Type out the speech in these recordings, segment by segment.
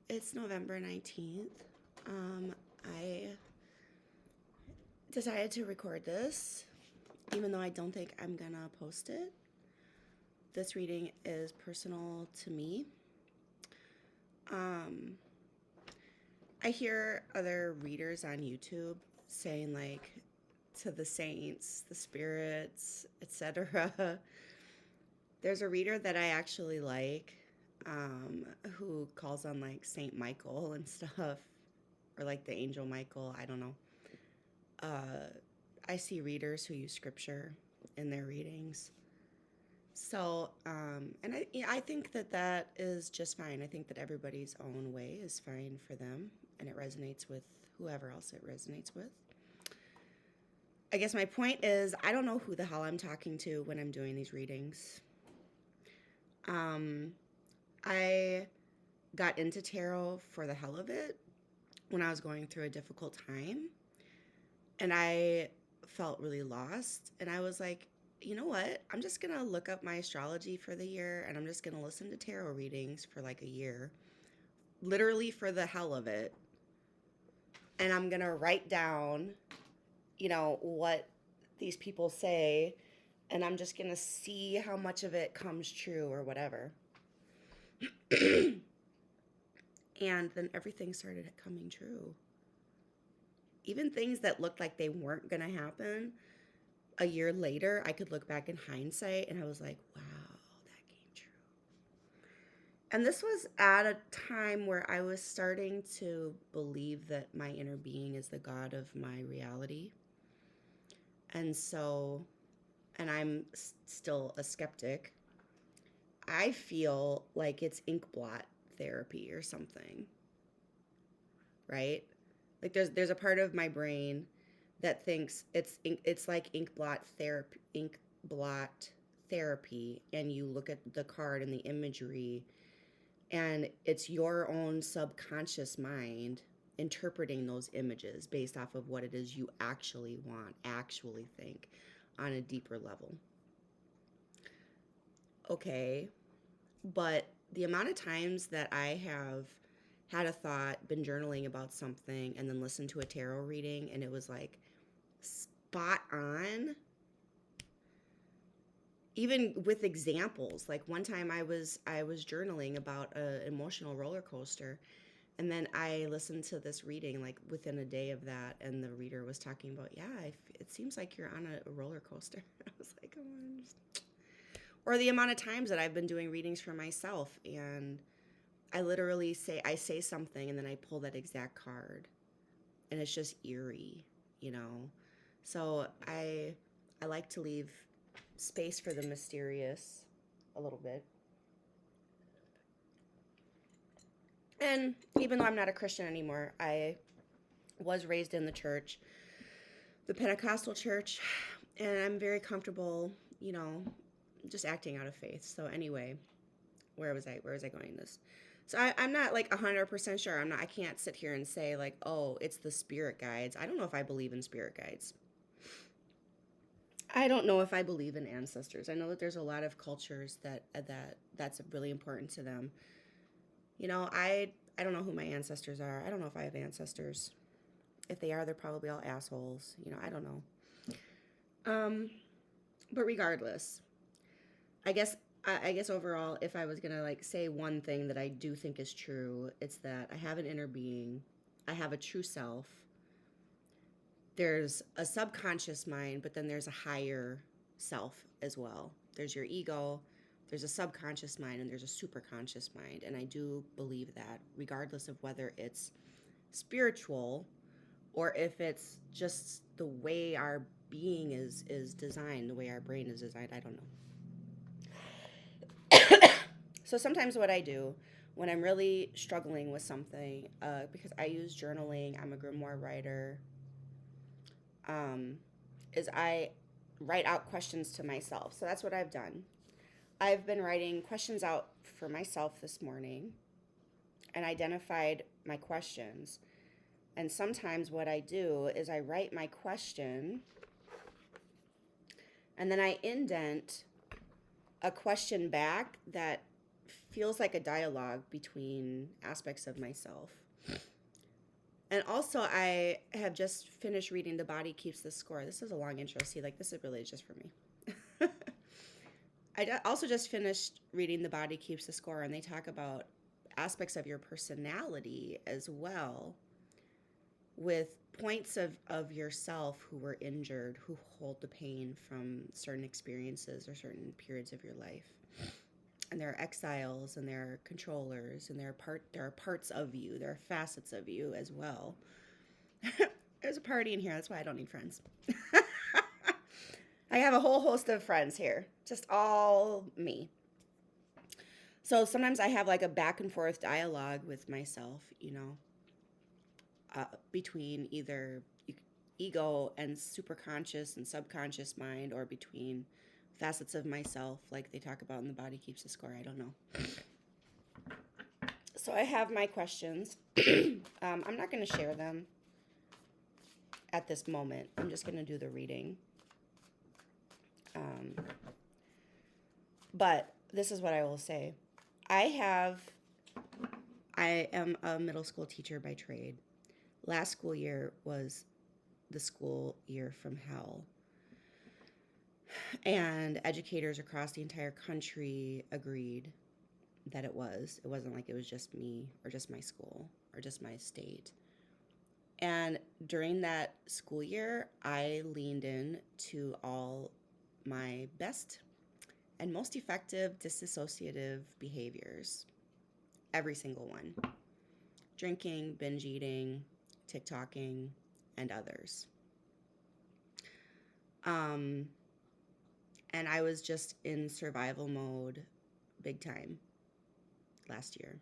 It's November 19th. I decided to record this, even though I don't think I'm gonna post it. This reading is personal to me. Um, I hear other readers on YouTube saying, like, to the saints, the spirits, etc. There's a reader that I actually like, who calls on like Saint Michael and stuff, or like the angel Michael. I don't know. Uh, I see readers who use scripture in their readings. So, and I think that that is just fine. I think that everybody's own way is fine for them, and it resonates with whoever else it resonates with. I guess my point is, I don't know who the hell I'm talking to when I'm doing these readings. Um, I got into tarot for the hell of it when I was going through a difficult time, and I felt really lost. And I was like, you know what? I'm just going to look up my astrology for the year, and I'm just going to listen to tarot readings for like a year, literally for the hell of it. And I'm going to write down, what these people say, and I'm just going to see how much of it comes true or whatever. And then everything started coming true. Even things that looked like they weren't going to happen, a year later, I could look back in hindsight and I was like, wow, that came true. And this was at a time where I was starting to believe that my inner being is the God of my reality. And so, and I'm still a skeptic, I feel like it's ink blot therapy or something, right? Like there's a part of my brain that thinks it's like ink blot therapy, and you look at the card and the imagery, and it's your own subconscious mind interpreting those images based off of what it is you actually want, actually think on a deeper level. Okay, but the amount of times that I have had a thought, been journaling about something, and then listened to a tarot reading and it was like spot on, even with examples. Like one time I was journaling about an emotional roller coaster, and then I listened to this reading like within a day of that, and the reader was talking about, yeah, it seems like you're on a roller coaster. I was like, oh, or the amount of times that I've been doing readings for myself, and I literally say something and then I pull that exact card, and it's just eerie. So I like to leave space for the mysterious a little bit. And even though I'm not a Christian anymore, I was raised in the church, the Pentecostal church, and I'm very comfortable, just acting out of faith. So anyway, where was I going this? So I'm not like 100% sure. I can't sit here and say like, oh, it's the spirit guides. I don't know if I believe in spirit guides. I don't know if I believe in ancestors. I know that there's a lot of cultures that's really important to them. I don't know who my ancestors are. I don't know if I have ancestors. If they are, they're probably all assholes. I don't know. Um, but regardless, I guess I guess overall, if I was gonna like say one thing that I do think is true, it's that I have an inner being, I have a true self. There's a subconscious mind, but then there's a higher self as well. There's your ego, there's a subconscious mind, and there's a superconscious mind. And I do believe that, regardless of whether it's spiritual or if it's just the way our being is designed, the way our brain is designed, I don't know. So sometimes what I do when I'm really struggling with something, because I use journaling, I'm a grimoire writer, um, is I write out questions to myself. So that's what I've done. I've been writing questions out for myself this morning and identified my questions. And sometimes what I do is I write my question and then I indent a question back that feels like a dialogue between aspects of myself. And also, I have just finished reading The Body Keeps the Score. This is a long intro. See, like, this is really just for me. Also just finished reading The Body Keeps the Score, and they talk about aspects of your personality as well, with points of yourself who were injured, who hold the pain from certain experiences or certain periods of your life. And there are exiles, and there are controllers, and there are parts of you, there are facets of you as well. There's a party in here. That's why I don't need friends. I have a whole host of friends here, just all me. So sometimes I have like a back and forth dialogue with myself, between either ego and superconscious and subconscious mind, or between facets of myself, like they talk about in The Body Keeps the Score. I don't know. So I have my questions. I'm not going to share them at this moment. I'm just going to do the reading. But this is what I will say. I am a middle school teacher by trade. Last school year was the school year from hell. And educators across the entire country agreed that it was. It wasn't like it was just me or just my school or just my state. And during that school year, I leaned in to all my best and most effective disassociative behaviors. Every single one. Drinking, binge eating, TikToking, and others. And I was just in survival mode big time last year.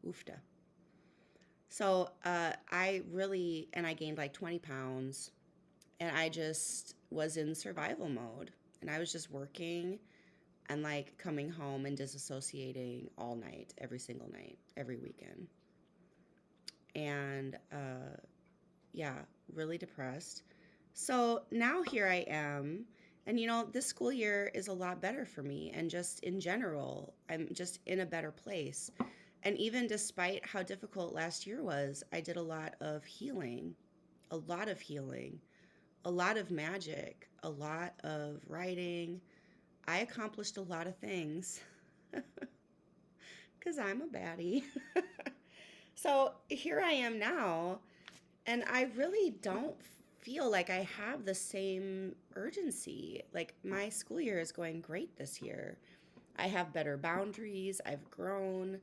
Oofta. So I gained like 20 pounds, and I just was in survival mode. And I was just working and like coming home and disassociating all night, every single night, every weekend. And really depressed. So now here I am. And this school year is a lot better for me. And just in general, I'm just in a better place. And even despite how difficult last year was, I did a lot of healing, a lot of magic, a lot of writing. I accomplished a lot of things because I'm a baddie. So here I am now, and I really don't feel like I have the same urgency. Like, my school year is going great this year. I have better boundaries. I've grown.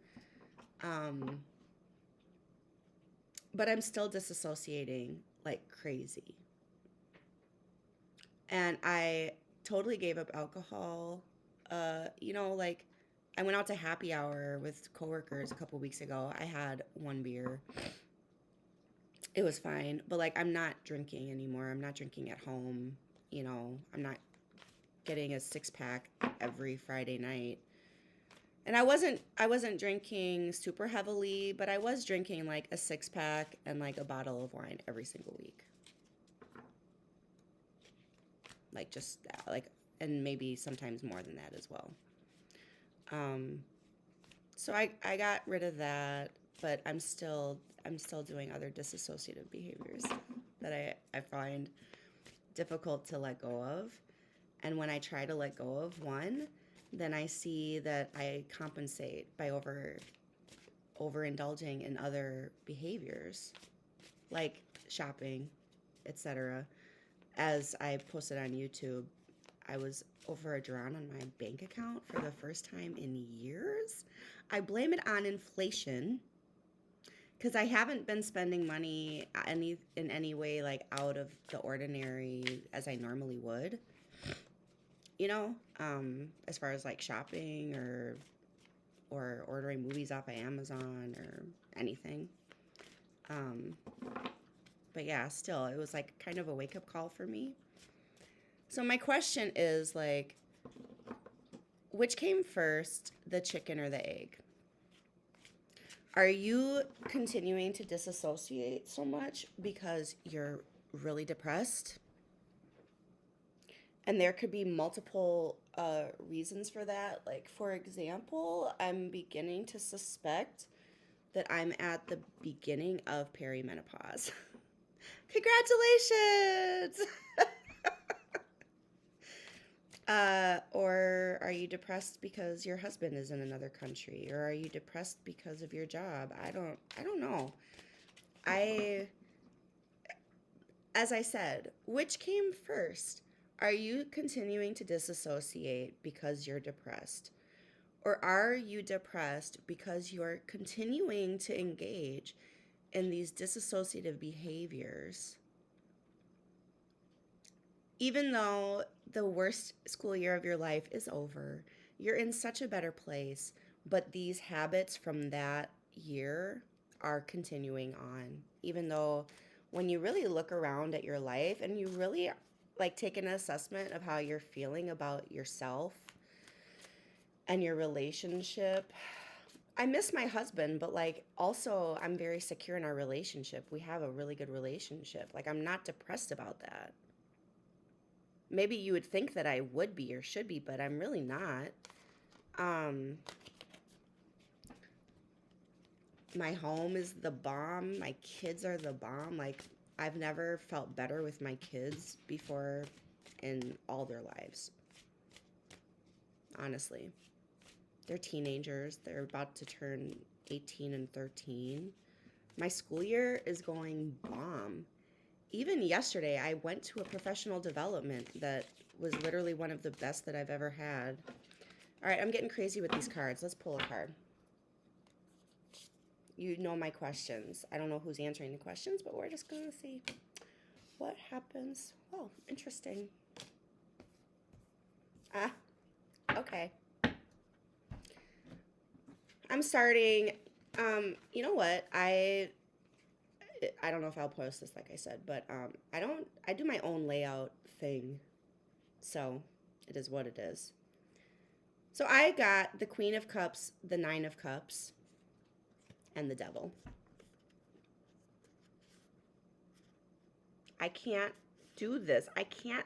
But I'm still disassociating like crazy. And I totally gave up alcohol. Like, I went out to happy hour with coworkers a couple weeks ago. I had one beer. It was fine. But like, I'm not drinking anymore. I'm not drinking at home. I'm not getting a 6-pack every Friday night. And I wasn't drinking super heavily, but I was drinking like a 6-pack and like a bottle of wine every single week. Like, just that, like, and maybe sometimes more than that as well. So I got rid of that, but I'm still doing other disassociative behaviors that I find difficult to let go of. And when I try to let go of one, then I see that I compensate by overindulging in other behaviors, like shopping, etc. As I posted on YouTube, I was overdrawn on my bank account for the first time in years. I blame it on inflation, because I haven't been spending money in any way like out of the ordinary as I normally would. As far as like shopping or ordering movies off of Amazon or anything. But yeah, still, it was like kind of a wake-up call for me. So my question is, like, which came first, the chicken or the egg? Are you continuing to disassociate so much because you're really depressed? And there could be multiple reasons for that. Like, for example, I'm beginning to suspect that I'm at the beginning of perimenopause. Congratulations! Or are you depressed because your husband is in another country? Or are you depressed because of your job? I don't know. I As I said, which came first? Are you continuing to disassociate because you're depressed? Or are you depressed because you're continuing to engage in these disassociative behaviors? Even though the worst school year of your life is over, you're in such a better place, but these habits from that year are continuing on. Even though when you really look around at your life and you really like take an assessment of how you're feeling about yourself and your relationship. I miss my husband, but like also I'm very secure in our relationship. We have a really good relationship. Like I'm not depressed about that. Maybe you would think that I would be or should be, but I'm really not. Um, my home is the bomb. My kids are the bomb. Like, I've never felt better with my kids before in all their lives. Honestly. They're teenagers. They're about to turn 18 and 13. My school year is going bomb. Even yesterday, I went to a professional development that was literally one of the best that I've ever had. All right, I'm getting crazy with these cards. Let's pull a card. You know my questions. I don't know who's answering the questions, but we're just going to see what happens. Oh, interesting. Ah, okay. I'm starting. You know what? I don't know if I'll post this, like I said, but I do my own layout thing. So it is what it is. So I got the Queen of Cups, the Nine of Cups, and the Devil. I can't do this. I can't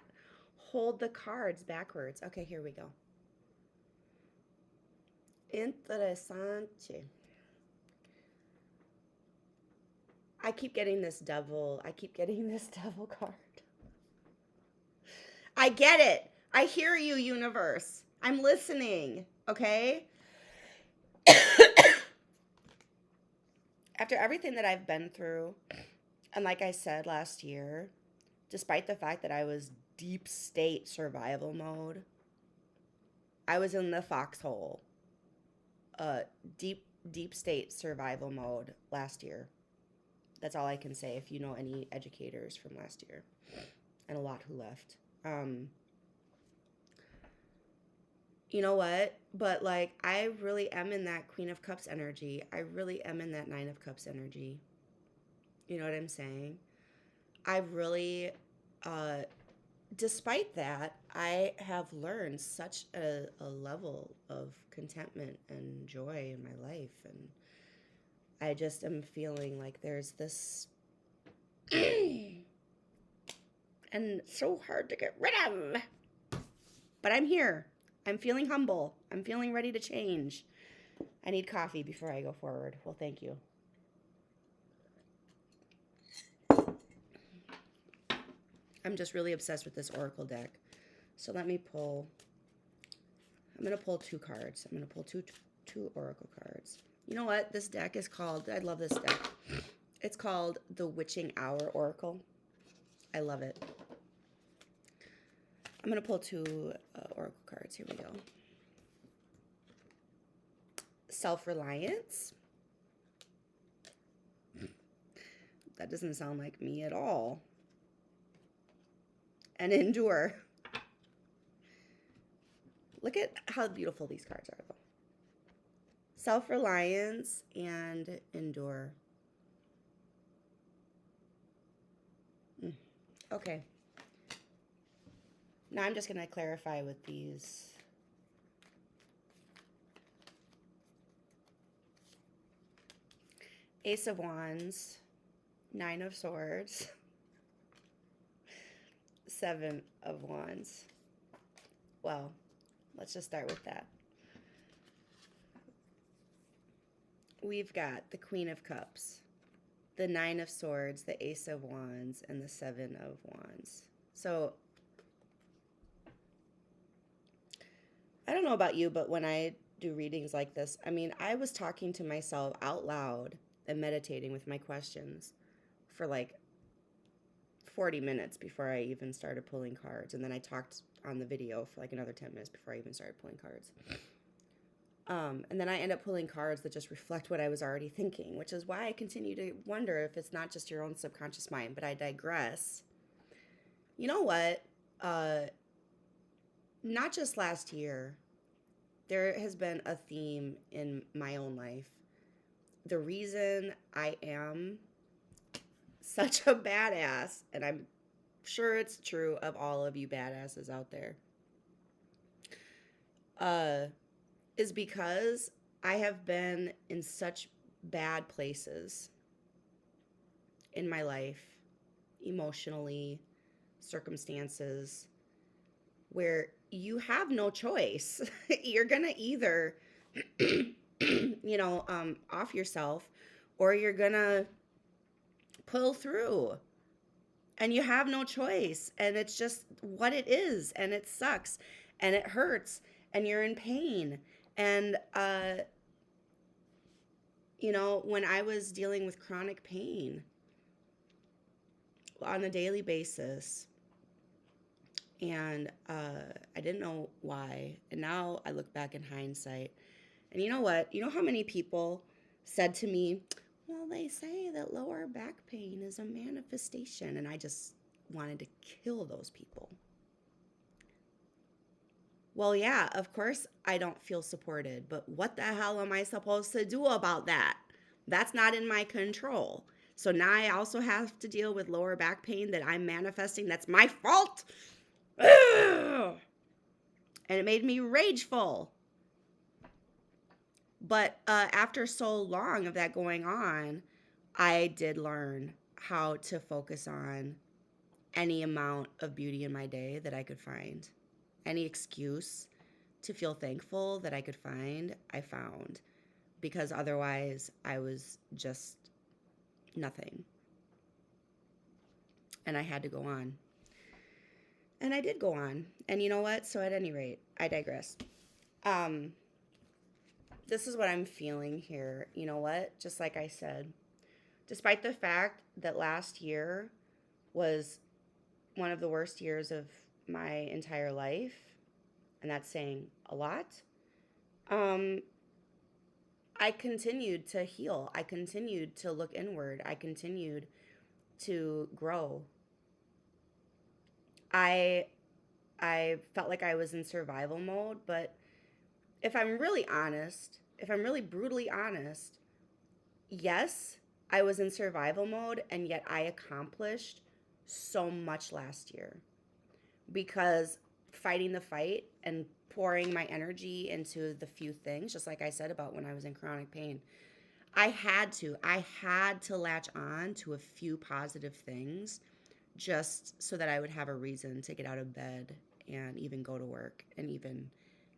hold the cards backwards. Okay, here we go. Interessante. I keep getting this devil. I keep getting this devil card. I get it. I hear you, universe. I'm listening, okay? After everything that I've been through, and like I said last year, despite the fact that I was deep state survival mode, I was in the foxhole, uh, deep state survival mode last year. That's all I can say if you know any educators from last year, and a lot who left. You know what? But like, I really am in that Queen of Cups energy. I really am in that Nine of Cups energy. You know what I'm saying? I really, uh, despite that, I have learned such a level of contentment and joy in my life. And I just am feeling like there's this, and so hard to get rid of. But I'm here. I'm feeling humble. I'm feeling ready to change. I need coffee before I go forward. Well, thank you. I'm just really obsessed with this Oracle deck. So let me pull. I'm going to pull two cards. I'm going to pull two Oracle cards. You know what? This deck is called, I love this deck. It's called the Witching Hour Oracle. I love it. I'm going to pull two Oracle cards. Here we go. Self-reliance. That doesn't sound like me at all. And endure. Look at how beautiful these cards are, though. Self-reliance and endure. Okay. Now I'm just going to clarify with these. Ace of Wands, Nine of Swords, Seven of Wands. Well, Let's just start with that. We've got the Queen of Cups, the Nine of Swords, the Ace of Wands, and the Seven of Wands. So, I don't know about you, but when I do readings like this, I mean, I was talking to myself out loud and meditating with my questions for like 40 minutes before I even started pulling cards. And then I talked on the video for like another 10 minutes before I even started pulling cards. And then I end up pulling cards that just reflect what I was already thinking, which is why I continue to wonder if it's not just your own subconscious mind, but I digress. You know what? Not just last year, there has been a theme in my own life. The reason I am such a badass, and I'm sure it's true of all of you badasses out there, is because I have been in such bad places in my life, emotionally, circumstances, where you have no choice. You're going to either, off yourself, or you're going to pull through. And you have no choice. And it's just what it is. And it sucks. And it hurts. And you're in pain. And, when I was dealing with chronic pain on a daily basis, and I didn't know why. And now I look back in hindsight. And you know what? You know how many people said to me, well, they say that lower back pain is a manifestation. And I just wanted to kill those people. Well, yeah, of course I don't feel supported, but what the hell am I supposed to do about that? That's not in my control. So now I also have to deal with lower back pain that I'm manifesting. That's my fault. Ugh! And it made me rageful. But after so long of that going on, I did learn how to focus on any amount of beauty in my day that I could find. Any excuse to feel thankful that I could find, I found. Because otherwise, I was just nothing. And I had to go on. And I did go on. And you know what? So at any rate, I digress. This is what I'm feeling here. You know what? Just like I said, despite the fact that last year was one of the worst years of my entire life, and that's saying a lot, I continued to heal. I continued to look inward. I continued to grow. I felt like I was in survival mode, but if I'm really honest, if I'm really brutally honest, yes, I was in survival mode, and yet I accomplished so much last year because fighting the fight and pouring my energy into the few things, just like I said about when I was in chronic pain, I had to latch on to a few positive things just so that I would have a reason to get out of bed and even go to work and even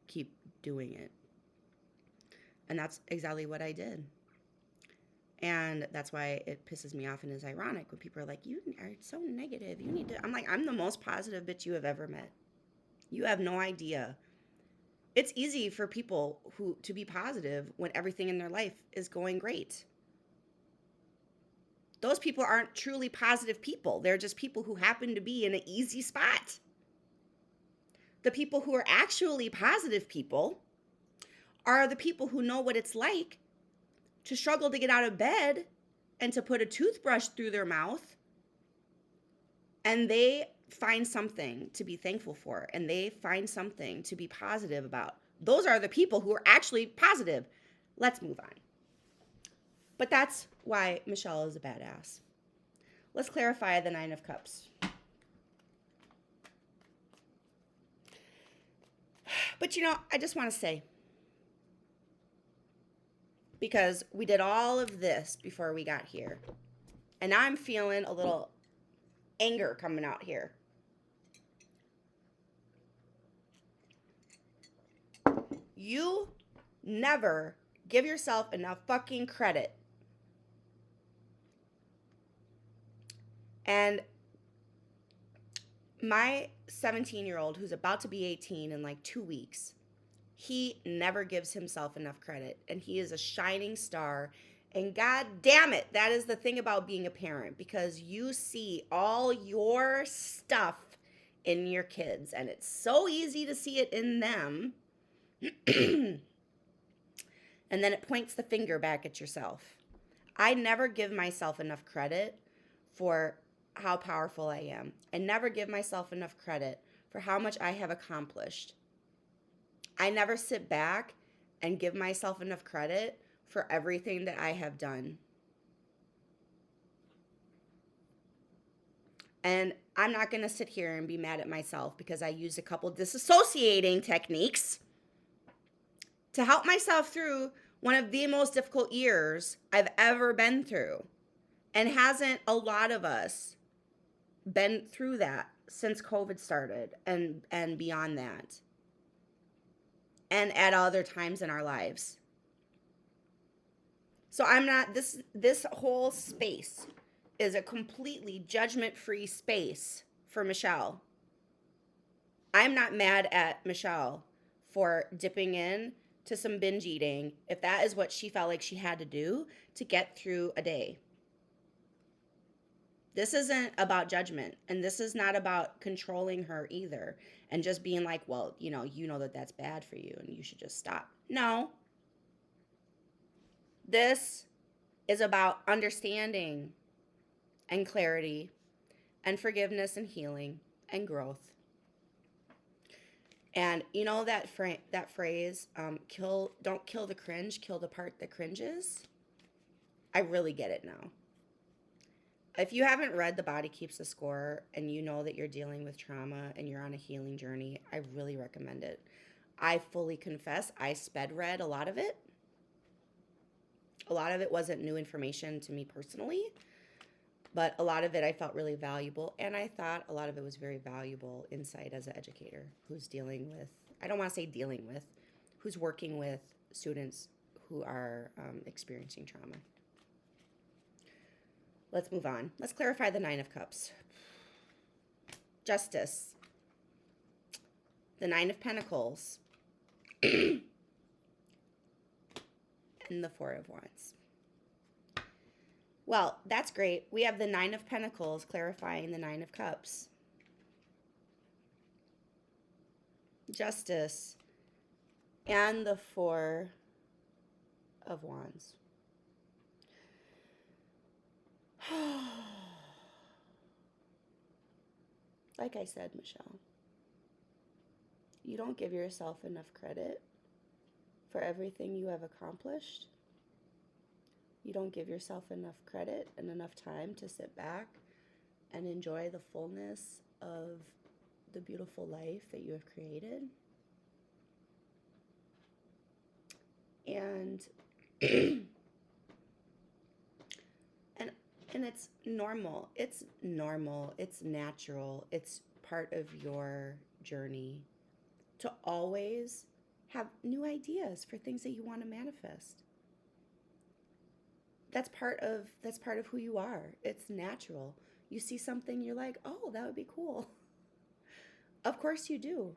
keep doing it. And that's exactly what I did. And that's why it pisses me off and is ironic when people are like, you are so negative. You need to. I'm like, I'm the most positive bitch you have ever met. You have no idea. It's easy for people to be positive when everything in their life is going great. Those people aren't truly positive people. They're just people who happen to be in an easy spot. The people who are actually positive people are the people who know what it's like to struggle to get out of bed and to put a toothbrush through their mouth, and they find something to be thankful for, and they find something to be positive about. Those are the people who are actually positive. Let's move on. But that's why Michelle is a badass. Let's clarify the Nine of Cups. But I just want to say, because we did all of this before we got here, and now I'm feeling a little anger coming out here. You never give yourself enough fucking credit. And my 17-year-old, who's about to be 18 in like 2 weeks, he never gives himself enough credit. And he is a shining star. And god damn it, that is the thing about being a parent, because you see all your stuff in your kids. And it's so easy to see it in them. And then it points the finger back at yourself. I never give myself enough credit for how powerful I am. I never give myself enough credit for how much I have accomplished. I never sit back and give myself enough credit for everything that I have done. And I'm not going to sit here and be mad at myself because I used a couple disassociating techniques to help myself through one of the most difficult years I've ever been through. And hasn't a lot of us been through that since COVID started and beyond that? And at other times in our lives. So I'm not, this whole space is a completely judgment-free space for Michelle. I'm not mad at Michelle for dipping in to some binge eating if that is what she felt like she had to do to get through a day. This isn't about judgment, and this is not about controlling her either and just being like, well, you know that that's bad for you and you should just stop. No. This is about understanding and clarity and forgiveness and healing and growth. And you know that phrase, don't kill the cringe, kill the part that cringes? I really get it now. If you haven't read The Body Keeps the Score and you know that you're dealing with trauma and you're on a healing journey, I really recommend it. I fully confess I sped read a lot of it. A lot of it wasn't new information to me personally, but a lot of it I felt really valuable, and I thought a lot of it was very valuable insight as an educator who's dealing with, I don't want to say dealing with, who's working with students who are experiencing trauma. Let's move on. Let's clarify the Nine of Cups. Justice. The Nine of Pentacles. And the Four of Wands. Well, that's great. We have the Nine of Pentacles clarifying the Nine of Cups. Justice. And the Four of Wands. Like I said, Michelle, you don't give yourself enough credit for everything you have accomplished. You don't give yourself enough credit and enough time to sit back and enjoy the fullness of the beautiful life that you have created. And and it's normal. It's normal. It's natural. It's part of your journey to always have new ideas for things that you want to manifest. That's part of who you are. It's natural. You see something, you're like, "Oh, that would be cool." Of course you do.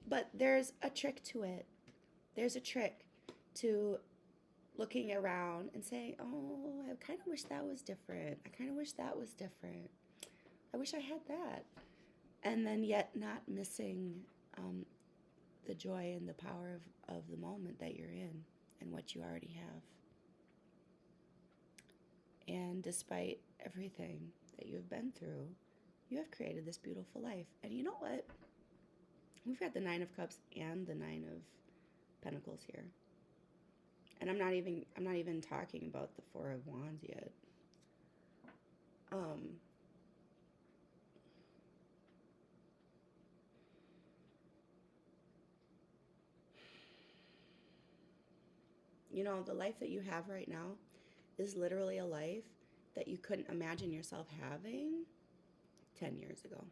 But there's a trick to it. There's a trick to looking around and saying, "Oh, I kind of wish that was different. I kind of wish that was different. I wish I had that." And then yet not missing the joy and the power of the moment that you're in and what you already have. And despite everything that you've been through, you have created this beautiful life. And you know what? We've got the Nine of Cups and the Nine of Pentacles here. And I'm not even talking about the Four of Wands yet. You know, the life that you have right now is literally a life that you couldn't imagine yourself having 10 years ago.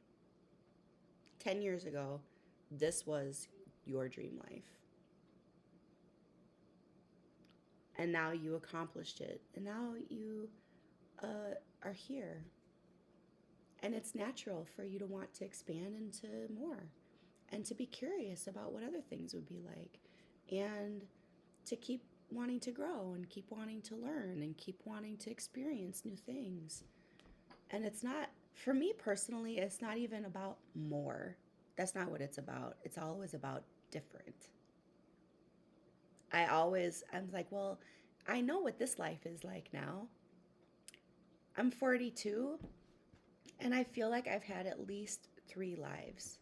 10 years ago, this was your dream life. And now you accomplished it. And now you are here. And it's natural for you to want to expand into more and to be curious about what other things would be like and to keep wanting to grow and keep wanting to learn and keep wanting to experience new things. And it's not, for me personally, it's not even about more. That's not what it's about. It's always about different. I'm like, well, I know what this life is like now. I'm 42 and I feel like I've had at least 3 lives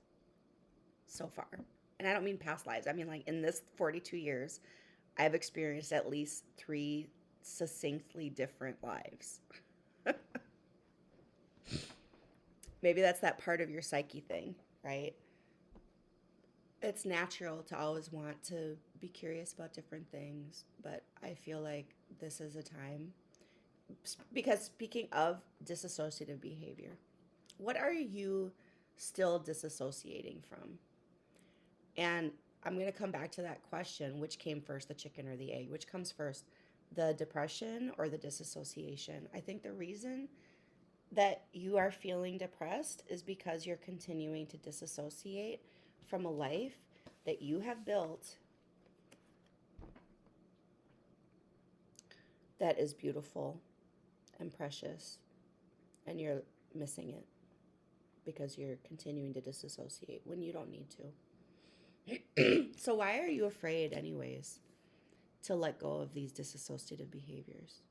so far. And I don't mean past lives. I mean, like, in this 42 years, I've experienced at least 3 succinctly different lives. Maybe that's that part of your psyche thing, right? It's natural to always want to be curious about different things, but I feel like this is a time. Because speaking of disassociative behavior, what are you still disassociating from? And I'm going to come back to that question, which came first, the chicken or the egg? Which comes first, the depression or the disassociation? I think the reason that you are feeling depressed is because you're continuing to disassociate from a life that you have built that is beautiful and precious, and you're missing it because you're continuing to disassociate when you don't need to. So, why are you afraid, anyways, to let go of these disassociative behaviors?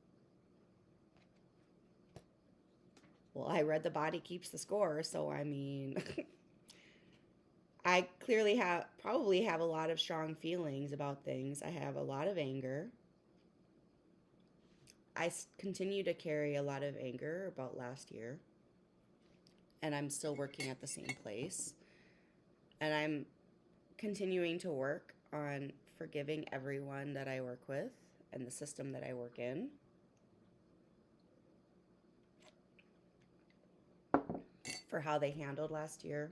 Well, I read The Body Keeps the Score, so I mean, I clearly probably have a lot of strong feelings about things. I have a lot of anger. I continue to carry a lot of anger about last year, and I'm still working at the same place. And I'm continuing to work on forgiving everyone that I work with and the system that I work in. For how they handled last year.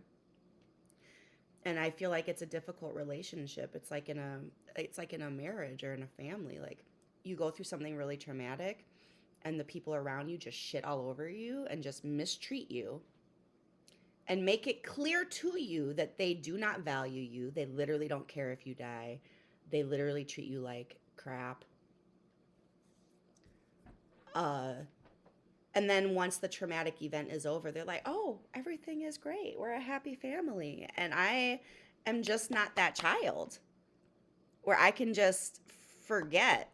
And I feel like it's a difficult relationship. It's like in a marriage or in a family. Like, you go through something really traumatic and the people around you just shit all over you and just mistreat you and make it clear to you that they do not value you. They literally don't care if you die. They literally treat you like crap. Uh and then once the traumatic event is over, they're like, "Oh, everything is great. We're a happy family." And I am just not that child where I can just forget.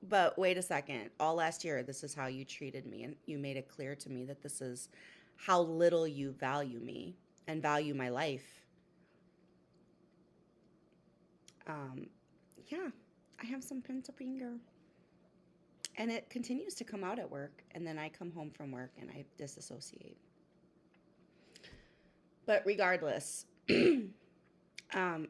But wait a second. All last year, this is how you treated me. And you made it clear to me that this is how little you value me and value my life. Um, yeah, I have some pent up anger. And it continues to come out at work. And then I come home from work and I disassociate. But regardless, um,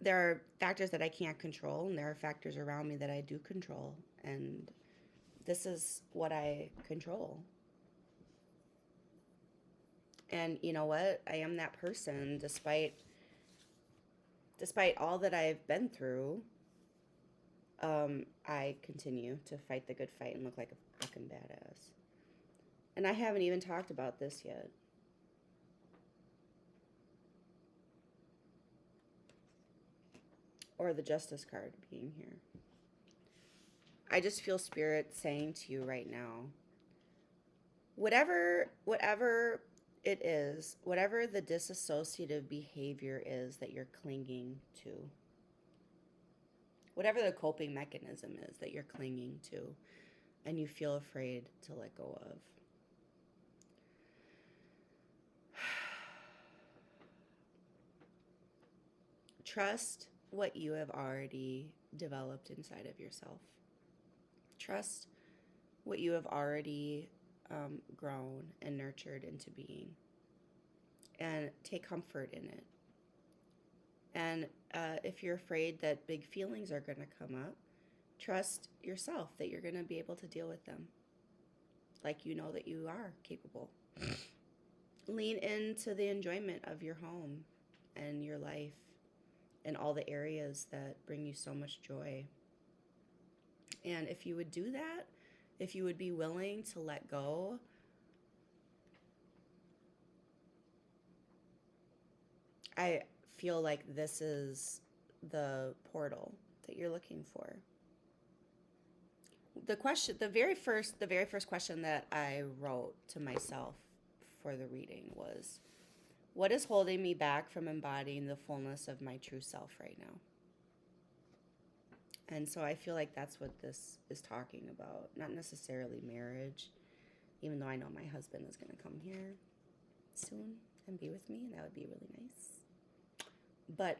there are factors that I can't control, and there are factors around me that I do control. And this is what I control. And you know what? I am that person despite all that I've been through. I continue to fight the good fight and look like a fucking badass. And I haven't even talked about this yet. Or the justice card being here. I just feel spirit saying to you right now, whatever it is, whatever the disassociative behavior is that you're clinging to, whatever the coping mechanism is that you're clinging to and you feel afraid to let go of, trust what you have already developed inside of yourself. Trust what you have already grown and nurtured into being, and take comfort in it. And if you're afraid that big feelings are going to come up, trust yourself that you're going to be able to deal with them like you know that you are capable. Lean into the enjoyment of your home and your life and all the areas that bring you so much joy. And if you would do that, if you would be willing to let go, I feel like this is the portal that you're looking for. The very first question that I wrote to myself for the reading was, what is holding me back from embodying the fullness of my true self right now? And so I feel like that's what this is talking about, not necessarily marriage, even though I know my husband is going to come here soon and be with me, and that would be really nice. But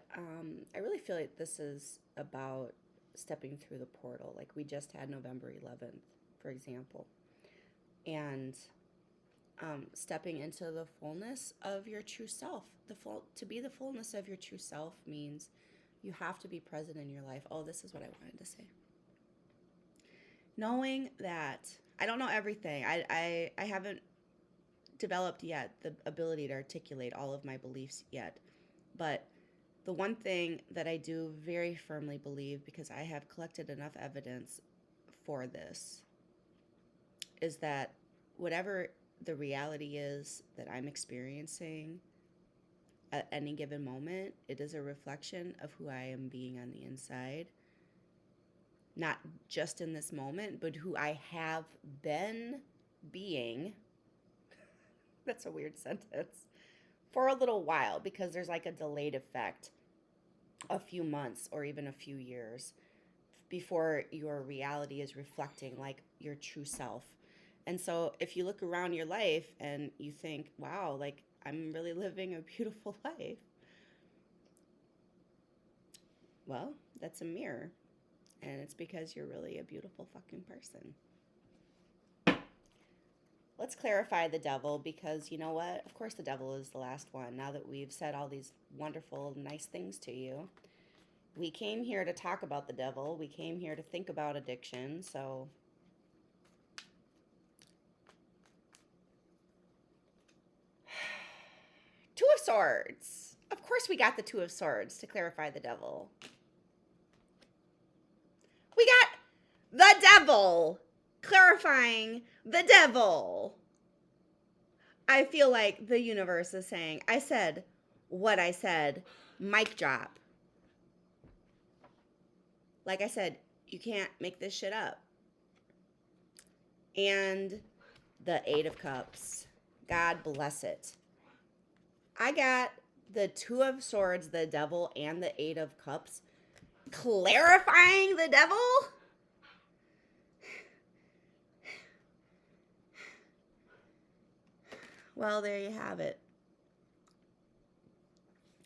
I really feel like this is about stepping through the portal. Like we just had November 11th, for example, and stepping into the fullness of your true self. To be the fullness of your true self means you have to be present in your life. Oh, this is what I wanted to say. Knowing that I don't know everything. I haven't developed yet the ability to articulate all of my beliefs yet. But the one thing that I do very firmly believe, because I have collected enough evidence for this, is that whatever the reality is that I'm experiencing at any given moment, it is a reflection of who I am being on the inside. Not just in this moment, but who I have been being. That's a weird sentence. For a little while, because there's like a delayed effect, a few months or even a few years before your reality is reflecting like your true self. And so if you look around your life and you think, wow, like I'm really living a beautiful life, well, that's a mirror. And it's because you're really a beautiful fucking person. Let's clarify the devil, because you know what? Of course, the devil is the last one. Now that we've said all these wonderful, nice things to you, we came here to talk about the devil. We came here to think about addiction. So, Two of Swords. Of course, we got the Two of Swords to clarify the devil. We got the devil clarifying the devil. I feel like the universe is saying, I said what I said, mic drop. Like I said, you can't make this shit up. And the Eight of Cups. God bless it. I got the Two of Swords, the devil, and the Eight of Cups clarifying the devil. Well, there you have it.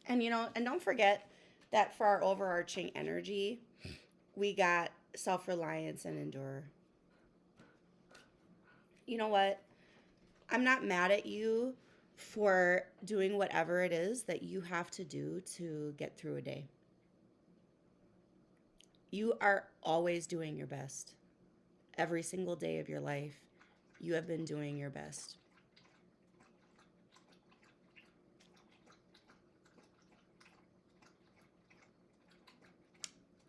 And and don't forget that for our overarching energy, we got self-reliance and endure. You know what? I'm not mad at you for doing whatever it is that you have to do to get through a day. You are always doing your best. Every single day of your life, you have been doing your best.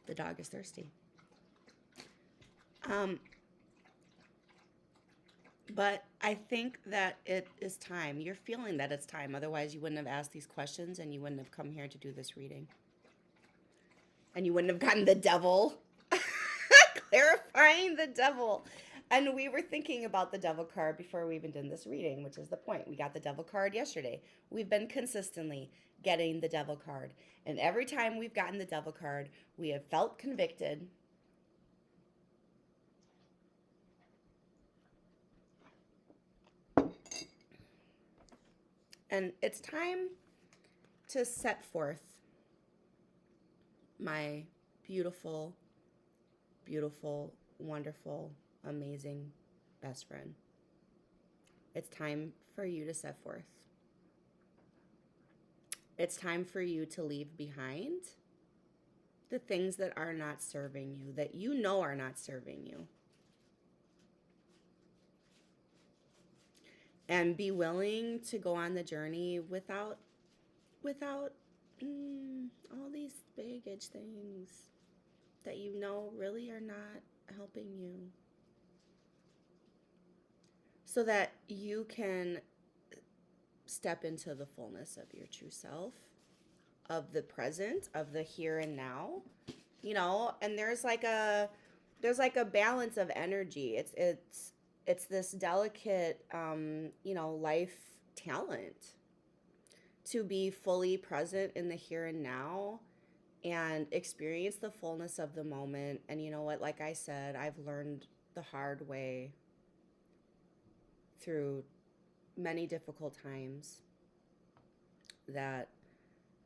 The dog is thirsty. But I think that it is time. You're feeling that it's time. Otherwise, you wouldn't have asked these questions and you wouldn't have come here to do this reading. And you wouldn't have gotten the devil. Clarifying the devil. And we were thinking about the devil card before we even did this reading, which is the point. We got the devil card yesterday. We've been consistently getting the devil card. And every time we've gotten the devil card, we have felt convicted. And it's time to set forth my beautiful, beautiful, wonderful, amazing best friend. It's time for you to set forth. It's time for you to leave behind the things that are not serving you, that you know are not serving you. And be willing to go on the journey without all these baggage things that you know really are not helping you so that you can step into the fullness of your true self, of the present, of the here and now, and there's like a balance of energy. It's this delicate life talent to be fully present in the here and now and experience the fullness of the moment. And you know what, like I said, I've learned the hard way through many difficult times that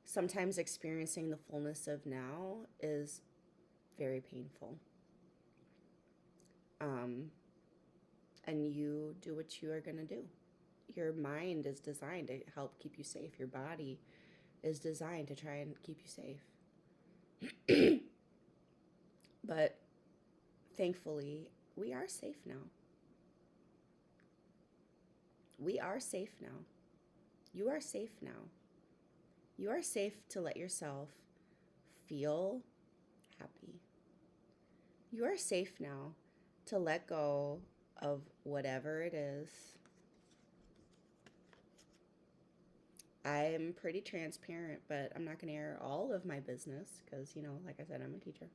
sometimes experiencing the fullness of now is very painful. Um, and you do what you are going to do. Your mind is designed to help keep you safe. Your body is designed to try and keep you safe. But thankfully, we are safe now. We are safe now. You are safe now. You are safe to let yourself feel happy. You are safe now to let go of whatever it is. I'm pretty transparent, but I'm not going to air all of my business because, like I said, I'm a teacher.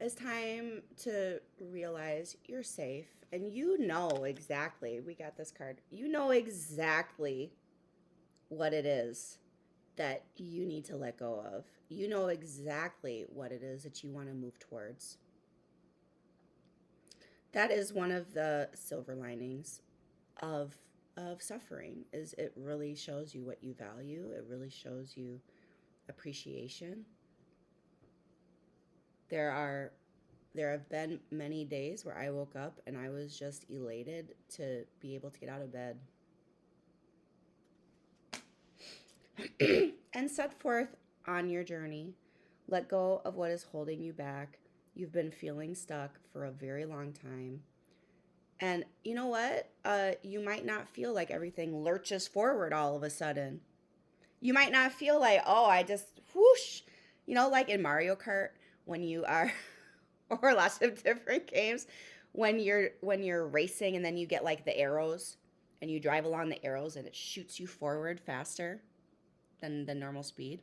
It's time to realize you're safe, and you know exactly, we got this card, you know exactly what it is that you need to let go of. You know exactly what it is that you want to move towards. That is one of the silver linings of suffering, is it really shows you what you value. It really shows you appreciation. There have been many days where I woke up and I was just elated to be able to get out of bed and set forth on your journey. Let go of what is holding you back. You've been feeling stuck for a very long time. And you know what? You might not feel like everything lurches forward all of a sudden. You might not feel like, oh, I just whoosh, like in Mario Kart when you are, or lots of different games, when you're racing and then you get like the arrows and you drive along the arrows and it shoots you forward faster than the normal speed.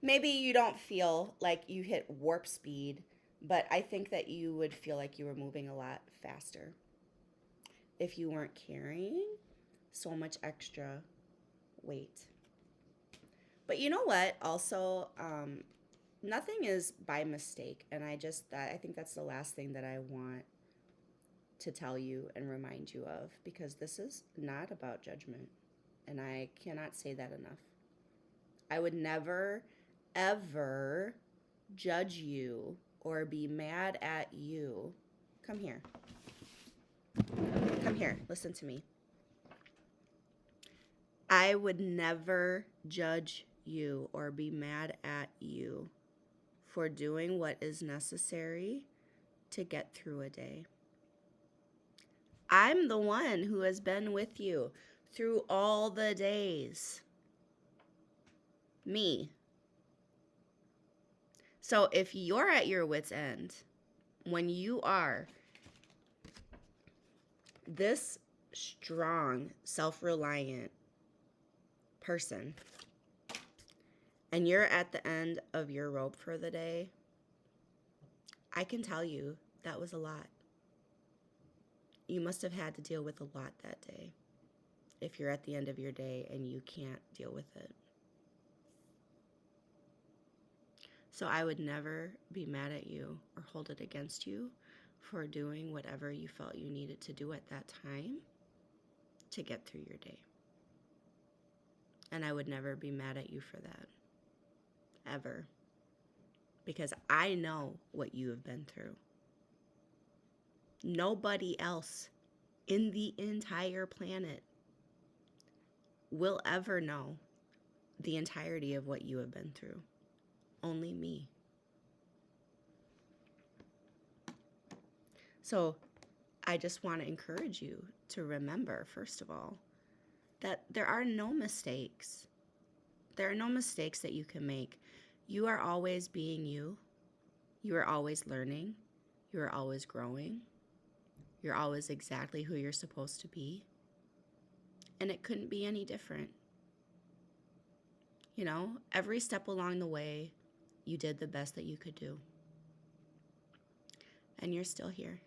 Maybe you don't feel like you hit warp speed, but I think that you would feel like you were moving a lot faster if you weren't carrying so much extra weight. But you know what? Also, nothing is by mistake, and I think that's the last thing that I want to tell you and remind you of, because this is not about judgment, and I cannot say that enough. I would never, ever judge you or be mad at you. Come here. Come here. Listen to me. I would never judge you or be mad at you for doing what is necessary to get through a day. I'm the one who has been with you through all the days. Me. So if you're at your wit's end, when you are this strong, self-reliant person, and you're at the end of your rope for the day, I can tell you that was a lot. You must have had to deal with a lot that day if you're at the end of your day and you can't deal with it. So I would never be mad at you or hold it against you for doing whatever you felt you needed to do at that time to get through your day. And I would never be mad at you for that. Ever. Because I know what you have been through. Nobody else in the entire planet will ever know the entirety of what you have been through. Only me. So I just want to encourage you to remember, first of all, that there are no mistakes. There are no mistakes that you can make. You are always being you. You are always learning. You are always growing. You're always exactly who you're supposed to be. And it couldn't be any different. You know, every step along the way, you did the best that you could do. And you're still here.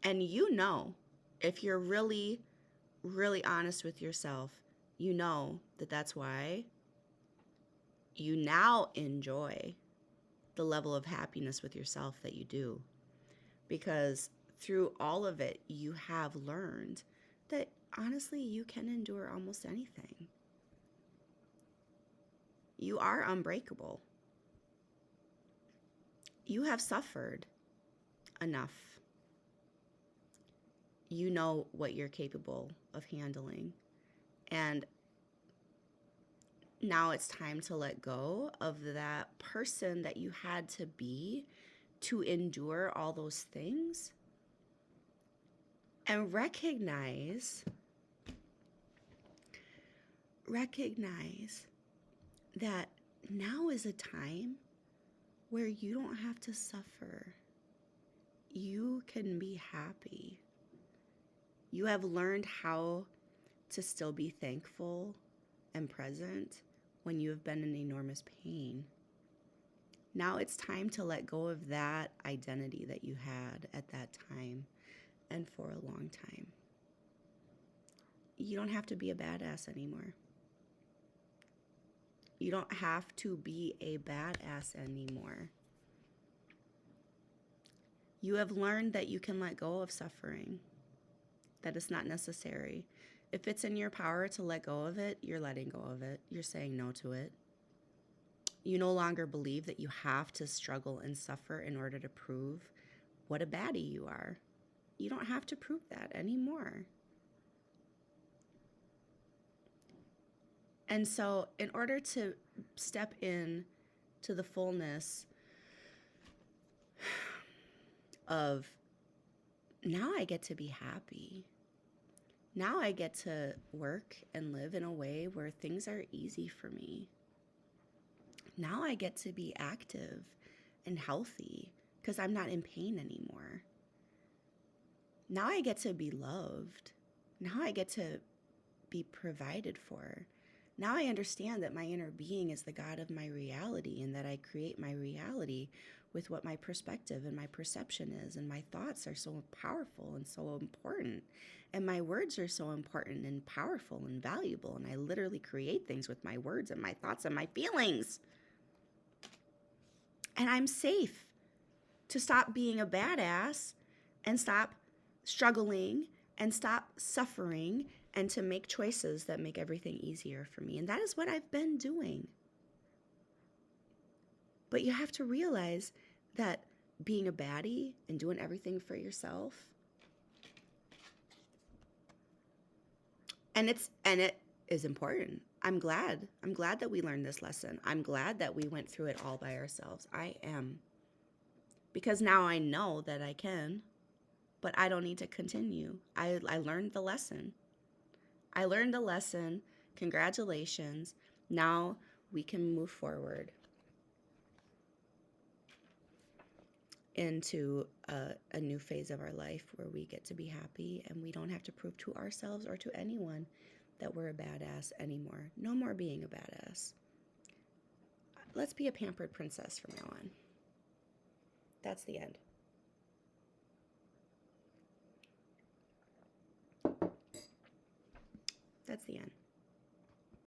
And you know, if you're really, really honest with yourself, you know that that's why you now enjoy the level of happiness with yourself that you do. Because through all of it, you have learned that honestly, you can endure almost anything. You are unbreakable. You have suffered enough. You know what you're capable of handling. And now it's time to let go of that person that you had to be to endure all those things and recognize that now is a time where you don't have to suffer. You can be happy. You have learned how to still be thankful and present when you have been in enormous pain. Now it's time to let go of that identity that you had at that time and for a long time. You don't have to be a badass anymore. You don't have to be a badass anymore. You have learned that you can let go of suffering, that it's not necessary. If it's in your power to let go of it, you're letting go of it. You're saying no to it. You no longer believe that you have to struggle and suffer in order to prove what a baddie you are. You don't have to prove that anymore. And so, in order to step in to the fullness of now I get to be happy. Now I get to work and live in a way where things are easy for me. Now I get to be active and healthy because I'm not in pain anymore. Now I get to be loved. Now I get to be provided for. Now I understand that my inner being is the God of my reality and that I create my reality with what my perspective and my perception is. And my thoughts are so powerful and so important. And my words are so important and powerful and valuable. And I literally create things with my words and my thoughts and my feelings. And I'm safe to stop being a badass and stop struggling and stop suffering and to make choices that make everything easier for me. And that is what I've been doing. But you have to realize that being a baddie and doing everything for yourself, and it is important. I'm glad that we learned this lesson. I'm glad that we went through it all by ourselves. I am. Because now I know that I can, but I don't need to continue. I learned the lesson. I learned the lesson. Congratulations. Now we can move forward into a new phase of our life where we get to be happy and we don't have to prove to ourselves or to anyone that we're a badass anymore. No more being a badass. Let's be a pampered princess from now on. That's the end. That's the end.